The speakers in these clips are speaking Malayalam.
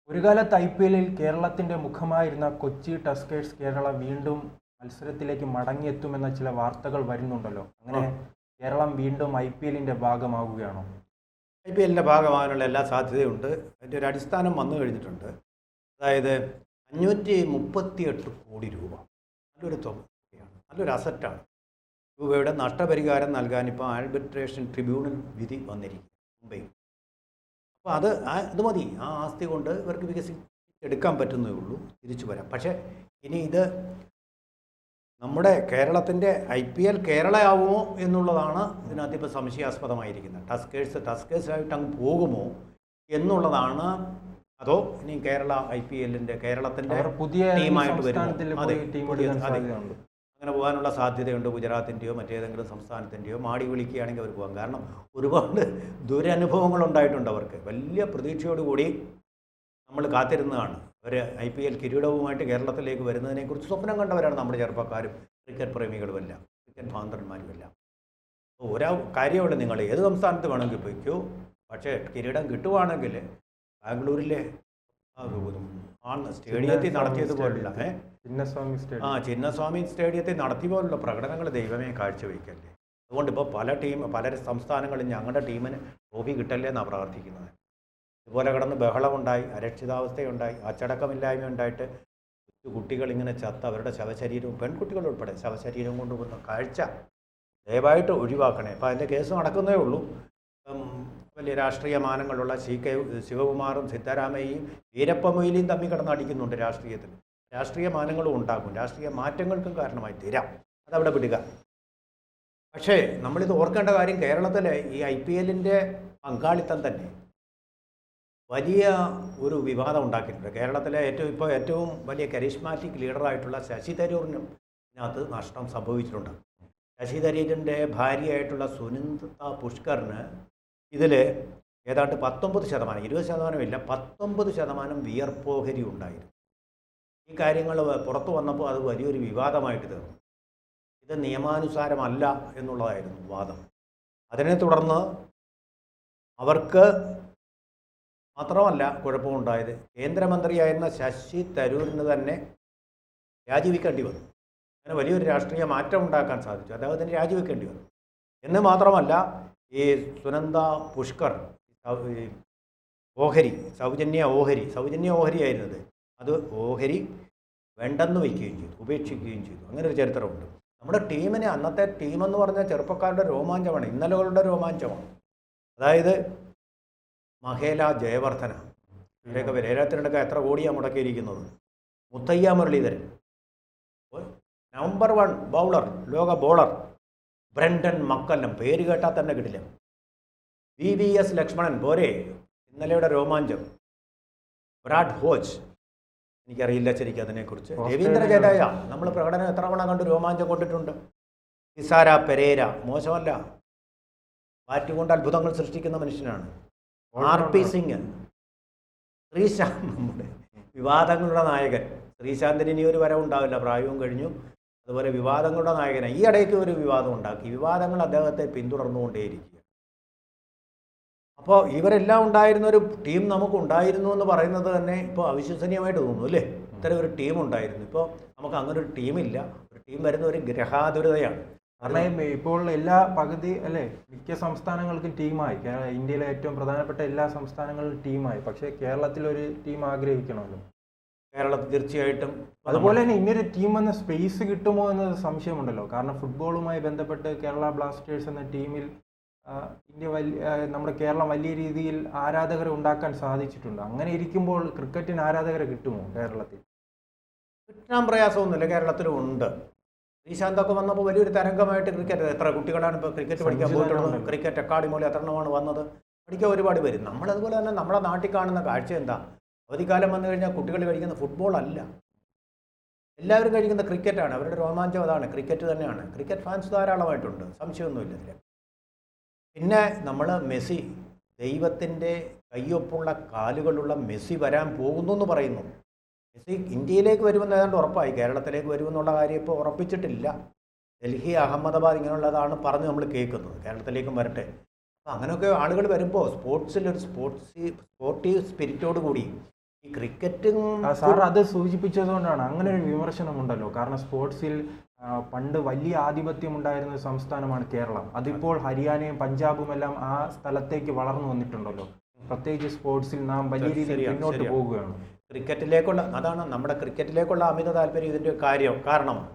ഒരു കാലത്ത് IPL-ൽ കേരളത്തിന്റെ മുഖമായിരുന്ന കൊച്ചി ടസ്കേഴ്സ് കേരള വീണ്ടും മത്സരത്തിലേക്ക് മടങ്ങിയെത്തുമെന്ന ചില വാർത്തകൾ വരുന്നുണ്ടല്ലോ. അങ്ങനെ കേരളം വീണ്ടും IPL-ന്റെ ഭാഗമാവുകയാണോ? IPL-ന്റെ ഭാഗമാകാനുള്ള എല്ലാ സാധ്യതയുണ്ട്. അതിൻ്റെ ഒരു അടിസ്ഥാനം വന്നു കഴിഞ്ഞിട്ടുണ്ട്. അതായത് 538 കോടി രൂപ, നല്ലൊരു തുകയാണ്, നല്ലൊരു അസറ്റാണ്. രൂപയുടെ നഷ്ടപരിഹാരം നൽകാൻ ഇപ്പോൾ ആർബിട്രേഷൻ ട്രിബ്യൂണൽ വിധി വന്നിരിക്കും മുംബൈ. അപ്പോൾ അത് മതി. ആ ആസ്തി കൊണ്ട് ഇവർക്ക് വികസിപ്പിച്ചെടുക്കാൻ പറ്റുന്നേ ഉള്ളൂ, തിരിച്ചു വരാം. പക്ഷേ ഇനി ഇത് നമ്മുടെ കേരളത്തിൻ്റെ IPL കേരളയാവുമോ എന്നുള്ളതാണ് ഇതിനകത്ത് ഇപ്പോൾ സംശയാസ്പദമായിരിക്കുന്നത്. ടസ്കേഴ്സായിട്ട് അങ്ങ് പോകുമോ എന്നുള്ളതാണ്. അതോ ഇനി കേരള IPL-ന്റെ കേരളത്തിൻ്റെ പുതിയ ടീമായിട്ട് വരുമോ? അങ്ങനെ പോകാനുള്ള സാധ്യതയുണ്ട്. ഗുജറാത്തിൻ്റെയോ മറ്റേതെങ്കിലും സംസ്ഥാനത്തിൻ്റെയോ മാടി വിളിക്കുകയാണെങ്കിൽ അവർ പോകാം. കാരണം ഒരുപാട് ദുരനുഭവങ്ങൾ ഉണ്ടായിട്ടുണ്ട് അവർക്ക്. വലിയ പ്രതീക്ഷയോടുകൂടി നമ്മൾ കാത്തിരുന്നതാണ്. അവർ IPL കിരീടവുമായിട്ട് കേരളത്തിലേക്ക് വരുന്നതിനെക്കുറിച്ച് സ്വപ്നം കണ്ടവരാണ് നമ്മുടെ ചെറുപ്പക്കാരും ക്രിക്കറ്റ് പ്രേമികളുമെല്ലാം, ക്രിക്കറ്റ് ഭാന്തന്മാരുമെല്ലാം. ഓരോ കാര്യമുള്ള നിങ്ങൾ ഏത് സംസ്ഥാനത്ത് വേണമെങ്കിൽ പോയിക്കോ, പക്ഷേ കിരീടം കിട്ടുവാണെങ്കിൽ ബാംഗ്ലൂരിലെ സ്റ്റേഡിയത്തിൽ നടത്തിയതുപോലുള്ള ചിന്നസ്വാമി സ്റ്റേഡിയത്തിൽ നടത്തിയ പോലുള്ള പ്രകടനങ്ങൾ ദൈവമേ കാഴ്ചവെക്കല്ലേ. അതുകൊണ്ട് ഇപ്പോൾ പല സംസ്ഥാനങ്ങളിൽ ഞങ്ങളുടെ ടീമിന് ട്രോഫി കിട്ടല്ലേ എന്നാണ് പ്രാർത്ഥിക്കുന്നത്. ഇതുപോലെ കിടന്ന് ബഹളമുണ്ടായി, അരക്ഷിതാവസ്ഥയുണ്ടായി, അച്ചടക്കമില്ലായ്മ ഉണ്ടായിട്ട് കുട്ടികൾ ഇങ്ങനെ ചത്ത് അവരുടെ ശവശരീരവും പെൺകുട്ടികൾ ഉൾപ്പെടെ ശവശരീരം കൊണ്ടുപോകുന്ന കാഴ്ച ദയവായിട്ട് ഒഴിവാക്കണേ. അപ്പോൾ അതിൻ്റെ കേസ് നടക്കുന്നേ ഉള്ളൂ. വലിയ രാഷ്ട്രീയ മാനങ്ങളുള്ള ശിവകുമാറും സിദ്ധരാമയ്യയും വീരപ്പ മൊയ്ലിയും തമ്മിൽ കിടന്ന് അടിക്കുന്നുണ്ട് രാഷ്ട്രീയത്തിൽ. രാഷ്ട്രീയ മാനങ്ങളും ഉണ്ടാക്കും, രാഷ്ട്രീയ മാറ്റങ്ങൾക്കും കാരണമായി തീരാം. അതവിടെ വിടുക. പക്ഷേ നമ്മളിത് ഓർക്കേണ്ട കാര്യം, കേരളത്തിലെ ഈ IPL-ന്റെ പങ്കാളിത്തം തന്നെ വലിയ ഒരു വിവാദം ഉണ്ടാക്കിയിട്ടുണ്ട്. കേരളത്തിലെ ഏറ്റവും വലിയ കരിസ്മാറ്റിക് ലീഡറായിട്ടുള്ള ശശി തരൂരിനും ഇതിനകത്ത് നഷ്ടം സംഭവിച്ചിട്ടുണ്ട്. ശശി തരൂരിൻ്റെ ഭാര്യയായിട്ടുള്ള സുനന്ദ പുഷ്കറിന് ഇതിൽ ഏതാണ്ട് 19%, 20%ഇല്ല, 19% വിയർപ്പോഹരി ഉണ്ടായിരുന്നു. ഈ കാര്യങ്ങൾ പുറത്തു വന്നപ്പോൾ അത് വലിയൊരു വിവാദമായിട്ട് തീർന്നു. ഇത് നിയമാനുസാരമല്ല എന്നുള്ളതായിരുന്നു വാദം. അതിനെ തുടർന്ന് അവർക്ക് മാത്രമല്ല കുഴപ്പമുണ്ടായത്, കേന്ദ്രമന്ത്രിയായിരുന്ന ശശി തരൂരിന് തന്നെ രാജിവെക്കേണ്ടി വന്നു. അങ്ങനെ വലിയൊരു രാഷ്ട്രീയ മാറ്റം ഉണ്ടാക്കാൻ സാധിച്ചു. അദ്ദേഹത്തിന് രാജിവെക്കേണ്ടി വന്നു. എന്ന് മാത്രമല്ല, ഈ സുനന്ദ പുഷ്കർ സൗജന്യ ഓഹരിയായിരുന്നത്, അത് ഓഹരി വേണ്ടെന്ന് വയ്ക്കുകയും ചെയ്തു, ഉപേക്ഷിക്കുകയും ചെയ്തു. അങ്ങനെ ഒരു ചരിത്രമുണ്ട്. നമ്മുടെ ടീമിന്, അന്നത്തെ ടീമെന്ന് പറഞ്ഞാൽ ചെറുപ്പക്കാരുടെ രോമാഞ്ചമാണ്, ഇന്നലകളുടെ രോമാഞ്ചമാണ്. അതായത് മഹേല ജയവർദ്ധന, ഇവരൊക്കെ വിലയിരുത്തിനൊക്കെ എത്ര കോടിയാണ് മുടക്കിയിരിക്കുന്നത്. മുത്തയ്യ മുരളീധരൻ, നമ്പർ 1 ബൗളർ, ലോക ബോളർ ബ്രണ്ടൻ മക്കല്ലം, പേര് കേട്ടാൽ തന്നെ കിട്ടില്ല. VVS ലക്ഷ്മണൻ പോരെ, ഇന്നലെയുടെ രോമാഞ്ചം. ബ്രാഡ് ഹോജ്, എനിക്കറിയില്ല ശരിക്കും അതിനെക്കുറിച്ച്. രവീന്ദ്ര ജഡേജ, നമ്മൾ പ്രകടനം എത്ര തവണ കണ്ട് രോമാഞ്ചം കൊണ്ടിട്ടുണ്ട്. തിസാര പെരേര, മോശമല്ല, ബാറ്റ് കൊണ്ട് അത്ഭുതങ്ങൾ സൃഷ്ടിക്കുന്ന മനുഷ്യനാണ്. RP സിംഗ്, ശ്രീശാന്ത്, നമ്മുടെ വിവാദങ്ങളുടെ നായകൻ. ശ്രീശാന്തിന് ഇനി ഒരു വരവുണ്ടാവില്ല, പ്രായവും കഴിഞ്ഞു. അതുപോലെ വിവാദങ്ങളുടെ നായകനാണ്. ഈ ഇടയ്ക്ക് ഒരു വിവാദം ഉണ്ടാക്കി. വിവാദങ്ങൾ അദ്ദേഹത്തെ പിന്തുടർന്നുകൊണ്ടേയിരിക്കുക. അപ്പോൾ ഇവരെല്ലാം ഉണ്ടായിരുന്ന ഒരു ടീം നമുക്കുണ്ടായിരുന്നു എന്ന് പറയുന്നത് തന്നെ ഇപ്പോൾ അവിശ്വസനീയമായിട്ട് തോന്നുന്നു, അല്ലേ? ഇത്തരം ഒരു ടീം ഉണ്ടായിരുന്നു. ഇപ്പോൾ നമുക്ക് അങ്ങനെ ഒരു ടീമില്ല. ഒരു ടീം വരുന്ന ഒരു ഗ്രഹാതുരതയാണ്. കാരണം ഇപ്പോൾ മിക്ക സംസ്ഥാനങ്ങൾക്കും ടീമായി. ഇന്ത്യയിലെ ഏറ്റവും പ്രധാനപ്പെട്ട എല്ലാ സംസ്ഥാനങ്ങളിലും ടീമായി. പക്ഷേ കേരളത്തിൽ ഒരു ടീം ആഗ്രഹിക്കണമല്ലോ. കേരളത്തിൽ തീർച്ചയായിട്ടും. അതുപോലെ തന്നെ ഇനിയൊരു ടീം എന്ന സ്പേസ് കിട്ടുമോ എന്നത് സംശയമുണ്ടല്ലോ. കാരണം ഫുട്ബോളുമായി ബന്ധപ്പെട്ട് കേരള ബ്ലാസ്റ്റേഴ്സ് എന്ന ടീമിൽ നമ്മുടെ കേരളം വലിയ രീതിയിൽ ആരാധകരെ ഉണ്ടാക്കാൻ സാധിച്ചിട്ടുണ്ട്. അങ്ങനെ ഇരിക്കുമ്പോൾ ക്രിക്കറ്റിന് ആരാധകരെ കിട്ടുമോ കേരളത്തിൽ? കിട്ടാൻ പ്രയാസമൊന്നുമില്ല, കേരളത്തിലും ഉണ്ട്. ശ്രീശാന്തൊക്കെ വന്നപ്പോൾ വലിയൊരു തരംഗമായിട്ട് ക്രിക്കറ്റ്, എത്ര കുട്ടികളാണ് ഇപ്പോൾ ക്രിക്കറ്റ് പഠിക്കാൻ പോയിട്ടുള്ളത്. ക്രിക്കറ്റ് അക്കാഡമി പോലെ എത്ര എണ്ണമാണ് വന്നത്, പഠിക്കാൻ ഒരുപാട് പേര്. നമ്മളതുപോലെ തന്നെ നമ്മുടെ നാട്ടിൽ കാണുന്ന കാഴ്ച എന്താ? അവധിക്കാലം വന്നു കഴിഞ്ഞാൽ കുട്ടികൾ കഴിക്കുന്ന ഫുട്ബോൾ അല്ല, എല്ലാവരും കഴിക്കുന്ന ക്രിക്കറ്റാണ്. അവരുടെ രോമാഞ്ചം അതാണ്, ക്രിക്കറ്റ് തന്നെയാണ്. ക്രിക്കറ്റ് ഫാൻസ് ധാരാളമായിട്ടുണ്ട്, സംശയമൊന്നുമില്ല ഇതിൽ. പിന്നെ നമ്മൾ മെസ്സി, ദൈവത്തിൻ്റെ കയ്യൊപ്പുള്ള കാലുകളുള്ള മെസ്സി വരാൻ പോകുന്നു എന്ന് പറയുന്നു. മെസ്സി ഇന്ത്യയിലേക്ക് വരുമെന്ന് ഏതാണ്ട് ഉറപ്പായി. കേരളത്തിലേക്ക് വരുമെന്നുള്ള കാര്യം ഇപ്പോൾ ഉറപ്പിച്ചിട്ടില്ല. ഡൽഹി, അഹമ്മദാബാദ് ഇങ്ങനെയുള്ളതാണ് പറഞ്ഞ് നമ്മൾ കേൾക്കുന്നത്. കേരളത്തിലേക്കും വരട്ടെ. അപ്പോൾ അങ്ങനെയൊക്കെ ആളുകൾ വരുമ്പോൾ സ്പോർട്സിലൊരു സ്പോർട്ടീവ് സ്പിരിറ്റോട് കൂടി ഈ ക്രിക്കറ്റും സാർ അത് സൂചിപ്പിച്ചതുകൊണ്ടാണ് അങ്ങനെ ഒരു വിമർശനമുണ്ടല്ലോ. കാരണം സ്പോർട്സിൽ പണ്ട് വലിയ ആധിപത്യം ഉണ്ടായിരുന്ന ഒരു സംസ്ഥാനമാണ് കേരളം. അതിപ്പോൾ ഹരിയാനയും പഞ്ചാബും എല്ലാം ആ സ്ഥലത്തേക്ക് വളർന്നു വന്നിട്ടുണ്ടല്ലോ. പ്രത്യേകിച്ച് സ്പോർട്സിൽ നാം വലിയ രീതിയിൽ മുന്നോട്ട് പോവുകയാണ്. ക്രിക്കറ്റിലേക്കുള്ള അതാണ് നമ്മുടെ ക്രിക്കറ്റിലേക്കുള്ള അമിത താല്പര്യം ഇതിൻ്റെ കാരണമാണ്.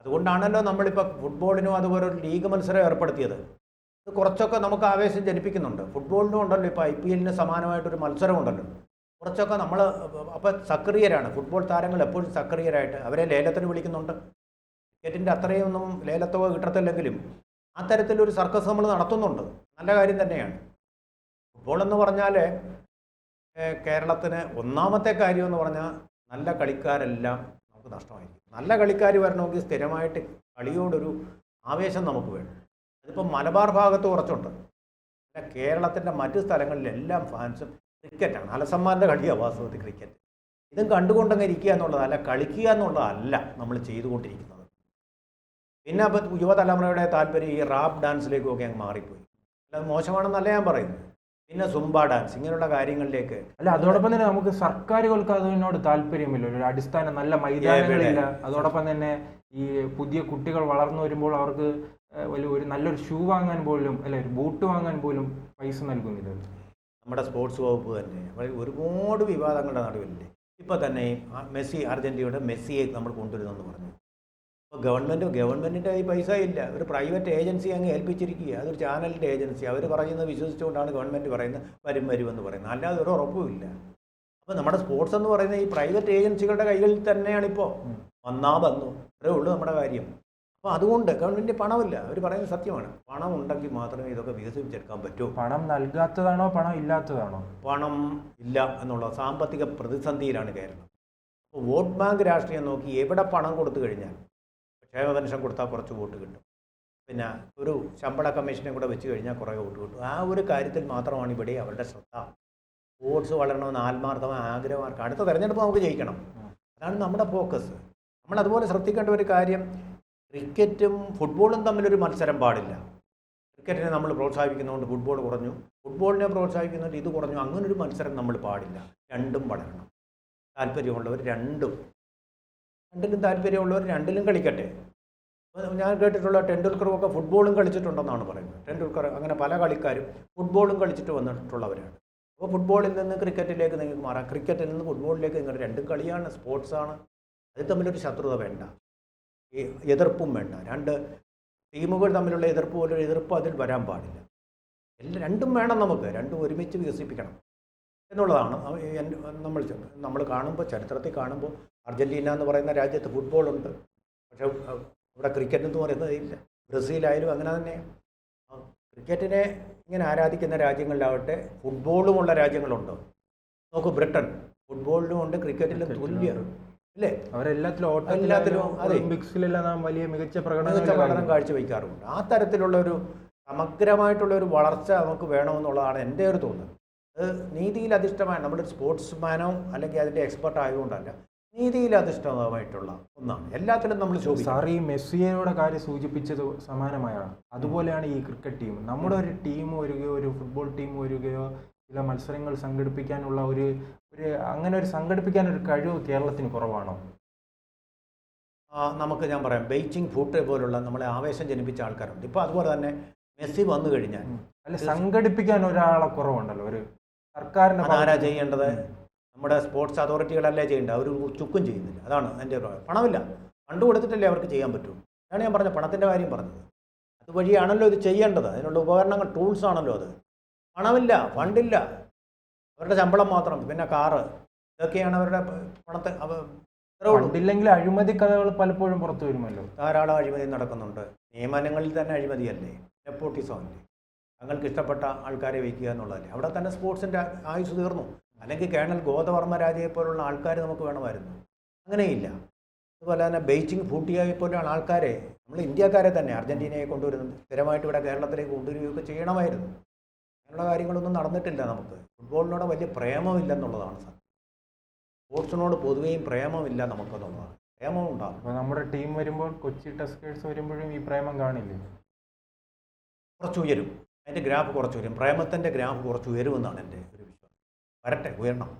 അതുകൊണ്ടാണല്ലോ നമ്മളിപ്പോൾ ഫുട്ബോളിനും അതുപോലെ ഒരു ലീഗ് മത്സരം ഏർപ്പെടുത്തിയത്. ഇത് കുറച്ചൊക്കെ നമുക്ക് ആവേശം ജനിപ്പിക്കുന്നുണ്ട്. ഫുട്ബോളിനും ഉണ്ടല്ലോ ഇപ്പോൾ IPL സമാനമായിട്ടൊരു മത്സരമുണ്ടല്ലോ. കുറച്ചൊക്കെ നമ്മൾ അപ്പോൾ സക്രിയരാണ്. ഫുട്ബോൾ താരങ്ങൾ എപ്പോഴും സക്രിയരായിട്ട് അവരെ ലേലത്തിന് വിളിക്കുന്നുണ്ട്. ക്രിക്കറ്റിൻ്റെ അത്രയൊന്നും ലേലത്തുക കിട്ടത്തില്ലെങ്കിലും ആ തരത്തിലൊരു സർക്കസ് നമ്മൾ നടത്തുന്നുണ്ട്. നല്ല കാര്യം തന്നെയാണ്. ഫുട്ബോൾ എന്ന് പറഞ്ഞാൽ കേരളത്തിന് ഒന്നാമത്തെ കാര്യം എന്ന് പറഞ്ഞാൽ നല്ല കളിക്കാരെല്ലാം നമുക്ക് നഷ്ടമായിരിക്കും. നല്ല കളിക്കാർ വരണമെങ്കിൽ സ്ഥിരമായിട്ട് കളിയോടൊരു ആവേശം നമുക്ക് വേണം. അതിപ്പോൾ മലബാർ ഭാഗത്ത് കുറച്ചുണ്ട്. പിന്നെ കേരളത്തിൻ്റെ മറ്റ് സ്ഥലങ്ങളിലെല്ലാം ഫാൻസും ക്രിക്കറ്റാണ്. അലസന്മാരുടെ കളിയാണ് വാസ്തവത്തിൽ ക്രിക്കറ്റ്. ഇതും കണ്ടുകൊണ്ടങ്ങ് ഇരിക്കുക എന്നുള്ളതല്ല, കളിക്കുക എന്നുള്ളതല്ല നമ്മൾ ചെയ്തുകൊണ്ടിരിക്കുന്നത്. പിന്നെ അപ്പോൾ യുവതലമുറയുടെ താല്പര്യം ഈ റാപ്പ് ഡാൻസിലേക്കൊക്കെ അങ്ങ് മാറിപ്പോയി. അല്ല, മോശമാണെന്നല്ല ഞാൻ പറയുന്നത്. പിന്നെ സുംബ ഡാൻസ് ഇങ്ങനെയുള്ള കാര്യങ്ങളിലേക്ക് അല്ല, അതോടൊപ്പം തന്നെ നമുക്ക് സർക്കാരുകൾക്ക് അതിനോട് താല്പര്യമില്ല. ഒരു അടിസ്ഥാന നല്ല മൈതാനങ്ങളില്ല. അതോടൊപ്പം തന്നെ ഈ പുതിയ കുട്ടികൾ വളർന്നു വരുമ്പോൾ അവർക്ക് ഒരു നല്ലൊരു ഷൂ വാങ്ങാൻ പോലും അല്ലെ ഒരു ബൂട്ട് വാങ്ങാൻ പോലും പൈസ നൽകുന്നില്ല. നമ്മുടെ സ്പോർട്സ് വകുപ്പ് തന്നെ ഒരുപാട് വിവാദങ്ങളുടെ നടുവില്ലേ. ഇപ്പോൾ തന്നെ മെസ്സി, അർജന്റീനയുടെ മെസ്സിയെ നമ്മൾ കൊണ്ടുവരുന്നെന്ന് പറഞ്ഞു. അപ്പോൾ ഗവൺമെൻറ്റിൻ്റെ ഈ പൈസ ഇല്ല. ഒരു പ്രൈവറ്റ് ഏജൻസി അങ്ങ് ഏൽപ്പിച്ചിരിക്കുക. അതൊരു ചാനലിൻ്റെ ഏജൻസി. അവർ പറയുന്നത് വിശ്വസിച്ചുകൊണ്ടാണ് ഗവൺമെൻറ് പറയുന്നത് വരുമെന്ന് പറയുന്നത്. അല്ലാതെ ഒരു ഉറപ്പുമില്ല. അപ്പോൾ നമ്മുടെ സ്പോർട്സ് എന്ന് പറയുന്നത് ഈ പ്രൈവറ്റ് ഏജൻസികളുടെ കൈകളിൽ തന്നെയാണിപ്പോൾ. വന്നു അത്രേ ഉള്ളൂ നമ്മുടെ കാര്യം. അപ്പോൾ അതുകൊണ്ട് ഗവൺമെൻറ് പണമില്ല. അവർ പറയുന്നത് സത്യമാണ്. പണം ഉണ്ടെങ്കിൽ മാത്രമേ ഇതൊക്കെ വികസിപ്പിച്ചെടുക്കാൻ പറ്റൂ. പണം നൽകാത്തതാണോ പണം ഇല്ലാത്തതാണോ? പണം ഇല്ല എന്നുള്ള സാമ്പത്തിക പ്രതിസന്ധിയിലാണ് കേരളം. അപ്പോൾ വോട്ട് ബാങ്ക് രാഷ്ട്രീയം നോക്കി എവിടെ പണം കൊടുത്തു കഴിഞ്ഞാൽ ക്ഷേമ പെൻഷൻ കൊടുത്താൽ കുറച്ച് വോട്ട് കിട്ടും. പിന്നെ ഒരു ശമ്പള കമ്മീഷനെ കൂടെ വെച്ച് കഴിഞ്ഞാൽ കുറേ വോട്ട് കിട്ടും. ആ ഒരു കാര്യത്തിൽ മാത്രമാണ് ഇവിടെ അവരുടെ ശ്രദ്ധ. സ്പോർട്സ് വളരണമെന്ന് ആത്മാർത്ഥമായ ആഗ്രഹമാർക്ക് അടുത്ത തെരഞ്ഞെടുപ്പ് നമുക്ക് ജയിക്കണം. അതാണ് നമ്മുടെ ഫോക്കസ്. നമ്മൾ അതുപോലെ ശ്രദ്ധിക്കേണ്ട ഒരു കാര്യം, ക്രിക്കറ്റും ഫുട്ബോളും തമ്മിലൊരു മത്സരം പാടില്ല. ക്രിക്കറ്റിനെ നമ്മൾ പ്രോത്സാഹിപ്പിക്കുന്നതുകൊണ്ട് ഫുട്ബോൾ കുറഞ്ഞു, ഫുട്ബോളിനെ പ്രോത്സാഹിപ്പിക്കുന്നതുകൊണ്ട് ഇത് കുറഞ്ഞു. അങ്ങനൊരു മത്സരം നമ്മൾ പാടില്ല. രണ്ടും വളരണം. താല്പര്യമുള്ളവർ രണ്ടിലും താല്പര്യമുള്ളവർ രണ്ടിലും കളിക്കട്ടെ. ഞാൻ കേട്ടിട്ടുള്ള ടെണ്ടുൽക്കറുമൊക്കെ ഫുട്ബോളും കളിച്ചിട്ടുണ്ടെന്നാണ് പറയുന്നത്. ടെണ്ടുൽക്കർ അങ്ങനെ പല കളിക്കാരും ഫുട്ബോളും കളിച്ചിട്ട് വന്നിട്ടുള്ളവരാണ്. അപ്പോൾ ഫുട്ബോളിൽ നിന്ന് ക്രിക്കറ്റിലേക്ക് നിങ്ങൾക്ക് മാറാം, ക്രിക്കറ്റിൽ നിന്ന് ഫുട്ബോളിലേക്ക് നിങ്ങൾ രണ്ടും കളിയാണ്, സ്പോർട്സാണ്. അത് തമ്മിലൊരു ശത്രുത വേണ്ട, ഈ എതിർപ്പും വേണ്ട. രണ്ട് ടീമുകൾ തമ്മിലുള്ള എതിർപ്പ് അതിൽ വരാൻ പാടില്ല. രണ്ടും വേണം. നമുക്ക് രണ്ടും ഒരുമിച്ച് വികസിപ്പിക്കണം എന്നുള്ളതാണ് നമ്മൾ കാണുമ്പോൾ, ചരിത്രത്തിൽ കാണുമ്പോൾ അർജന്റീന എന്ന് പറയുന്ന രാജ്യത്ത് ഫുട്ബോളുണ്ട്, പക്ഷേ ഇവിടെ ക്രിക്കറ്റ് എന്ന് പറയുന്നത് ഇല്ല. ബ്രസീലായാലും അങ്ങനെ തന്നെയാണ്. ക്രിക്കറ്റിനെ ഇങ്ങനെ ആരാധിക്കുന്ന രാജ്യങ്ങളിലാവട്ടെ ഫുട്ബോളുമുള്ള രാജ്യങ്ങളുണ്ട്. നോക്കൂ, ബ്രിട്ടൻ ഫുട്ബോളിലുമുണ്ട് ക്രിക്കറ്റിലും തുല്യ അല്ലേ? അവരെല്ലാത്തിലും വലിയ മികച്ച പ്രകടനം കാഴ്ചവെക്കാറുണ്ട്. ആ തരത്തിലുള്ളൊരു സമഗ്രമായിട്ടുള്ളൊരു വളർച്ച നമുക്ക് വേണമെന്നുള്ളതാണ് എൻ്റെ ഒരു തോന്നൽ. അത് നീതിയിൽ അധിഷ്ഠമായ, നമ്മുടെ സ്പോർട്സ്മാനോ അല്ലെങ്കിൽ അതിൻ്റെ എക്സ്പെർട്ട് ആയതുകൊണ്ടല്ല, നീതിയിൽ അധിഷ്ഠിതമായിട്ടുള്ള ഒന്നാണ്. എല്ലാത്തിലും നമ്മൾ സാർ ഈ മെസ്സിയുടെ കാര്യം സൂചിപ്പിച്ചത് സമാനമായാണ്. അതുപോലെയാണ് ഈ ക്രിക്കറ്റ് ടീം. നമ്മുടെ ഒരു ടീം വരികയോ ഒരു ഫുട്ബോൾ ടീം വരികയോ ചില മത്സരങ്ങൾ സംഘടിപ്പിക്കാനുള്ള അങ്ങനെ ഒരു സംഘടിപ്പിക്കാൻ ഒരു കഴിവ് കേരളത്തിന് കുറവാണോ? ഞാൻ പറയാം, ബെയ്ജിങ് ഫൂട്ട് പോലുള്ള നമ്മളെ ആവേശം ജനിപ്പിച്ച ആൾക്കാരുണ്ട്. ഇപ്പോൾ അതുപോലെ തന്നെ മെസ്സി വന്നു കഴിഞ്ഞാൽ അല്ല, സംഘടിപ്പിക്കാൻ ഒരാളെ കുറവുണ്ടല്ലോ. ഒരു സർക്കാരിന് ആരാ ചെയ്യേണ്ടത്? നമ്മുടെ സ്പോർട്സ് അതോറിറ്റികളല്ലേ ചെയ്യേണ്ടത്. അവർ ചുക്കും ചെയ്യുന്നില്ല. അതാണ് എൻ്റെ പണമില്ല. ഫണ്ട് കൊടുത്തിട്ടല്ലേ അവർക്ക് ചെയ്യാൻ പറ്റൂ. അതാണ് ഞാൻ പറഞ്ഞത്, പണത്തിൻ്റെ കാര്യം പറഞ്ഞത്. അതുവഴിയാണല്ലോ ഇത് ചെയ്യേണ്ടത്. അതിനുള്ള ഉപകരണങ്ങൾ, ടൂൾസ് ആണല്ലോ അത്. പണമില്ല, ഫണ്ടില്ല, അവരുടെ ശമ്പളം മാത്രം, പിന്നെ കാറ്, ഇതൊക്കെയാണ് അവരുടെ പണത്തെ. ഫണ്ടില്ലെങ്കിൽ അഴിമതി കഥകൾ പലപ്പോഴും പുറത്തു വരുമല്ലോ. ധാരാളം അഴിമതി നടക്കുന്നുണ്ട്. നിയമനങ്ങളിൽ തന്നെ അഴിമതിയല്ലേ, നെപ്പോട്ടിസം അല്ലേ, തങ്ങൾക്ക് ഇഷ്ടപ്പെട്ട ആൾക്കാരെ വയ്ക്കുക എന്നുള്ളതല്ലേ. അവിടെ തന്നെ സ്പോർട്സിൻ്റെ ആയുസ് തീർന്നു. അല്ലെങ്കിൽ കേണൽ ഗോദവർമ്മ രാജയെ പോലുള്ള ആൾക്കാർ നമുക്ക് വേണമായിരുന്നു. അങ്ങനെയില്ല. അതുപോലെ തന്നെ ബെയ്ജിങ് ഫൂട്ടിയെ പോലെയുള്ള ആൾക്കാരെ, നമ്മൾ ഇന്ത്യക്കാരെ തന്നെ അർജന്റീനയെ കൊണ്ടുവരുന്നത് സ്ഥിരമായിട്ട് ഇവിടെ കേരളത്തിലേക്ക് കൊണ്ടുവരികയൊക്കെ ചെയ്യണമായിരുന്നു. അങ്ങനെയുള്ള കാര്യങ്ങളൊന്നും നടന്നിട്ടില്ല. നമുക്ക് ഫുട്ബോളിനോട് വലിയ പ്രേമമില്ലെന്നുള്ളതാണ് സത്യം. സ്പോർട്സിനോട് പൊതുവെയും പ്രേമമില്ല നമുക്കെന്നുള്ളതാണ്. പ്രേമം ഉണ്ടാകും. അപ്പോൾ നമ്മുടെ ടീം വരുമ്പോൾ, കൊച്ചി ടസ്കേഴ്സ് വരുമ്പോഴും ഈ പ്രേമം കാണില്ലേ? കുറച്ച് ഉയരും. അതിൻ്റെ ഗ്രാഫ് കുറച്ച് ഉയരും. പ്രേമത്തിൻ്റെ ഗ്രാഫ് കുറച്ച് ഉയരുമെന്നാണ് എൻ്റെ ഒരു വിശ്വാസം. വരട്ടെ, ഉയരണം.